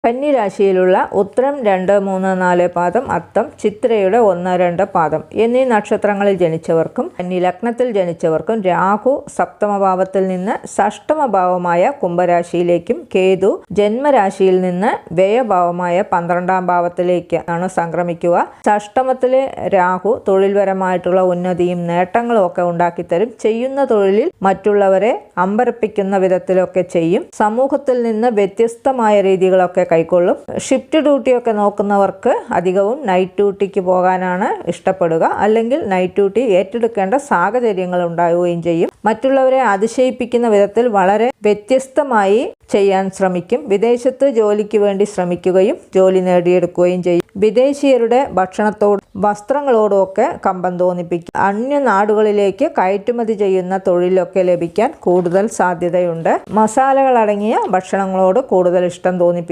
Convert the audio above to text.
കന്നി രാശിയിലുള്ള ഉത്രം 2, 3, 4 പാദം, അത്തം, ചിത്രയുടെ 1, 2 പാദം എന്നീ നക്ഷത്രങ്ങളിൽ ജനിച്ചവർക്കും കന്നി ലഗ്നത്തിൽ ജനിച്ചവർക്കും രാഹു സപ്തമഭാവത്തിൽ നിന്ന് ഷഷ്ടമഭാവമായ കുംഭരാശിയിലേക്കും കേതു ജന്മരാശിയിൽ നിന്ന് വ്യയഭാവമായ 12ാം ഭാവത്തിലേക്ക് ആണ് സംക്രമിക്കുക. ഷഷ്ടമത്തിലെ രാഹു തൊഴിൽപരമായിട്ടുള്ള ഉന്നതിയും നേട്ടങ്ങളും ഒക്കെ ഉണ്ടാക്കിത്തരും. ചെയ്യുന്ന തൊഴിലിൽ മറ്റുള്ളവരെ അമ്പരപ്പിക്കുന്ന വിധത്തിലൊക്കെ ചെയ്യും. സമൂഹത്തിൽ നിന്ന് വ്യത്യസ്തമായ രീതികളൊക്കെ കൈക്കൊള്ളും. ഷിഫ്റ്റ് ഡ്യൂട്ടിയൊക്കെ നോക്കുന്നവർക്ക് അധികവും നൈറ്റ് ഡ്യൂട്ടിക്ക് പോകാനാണ് ഇഷ്ടപ്പെടുക. അല്ലെങ്കിൽ നൈറ്റ് ഡ്യൂട്ടി ഏറ്റെടുക്കേണ്ട സാഹചര്യങ്ങൾ ഉണ്ടാവുകയും ചെയ്യും. മറ്റുള്ളവരെ അതിശയിപ്പിക്കുന്ന വിധത്തിൽ വളരെ വ്യത്യസ്തമായി ചെയ്യാൻ ശ്രമിക്കും. വിദേശത്ത് ജോലിക്ക് വേണ്ടി ശ്രമിക്കുകയും ജോലി നേടിയെടുക്കുകയും ചെയ്യും. വിദേശീയരുടെ ഭക്ഷണത്തോടും വസ്ത്രങ്ങളോടും ഒക്കെ കമ്പം തോന്നിപ്പിക്കും. അന്യനാടുകളിലേക്ക് കയറ്റുമതി ചെയ്യുന്ന തൊഴിലൊക്കെ ലഭിക്കാൻ കൂടുതൽ സാധ്യതയുണ്ട്. മസാലകൾ അടങ്ങിയ ഭക്ഷണങ്ങളോട് കൂടുതൽ ഇഷ്ടം തോന്നിപ്പിക്കും.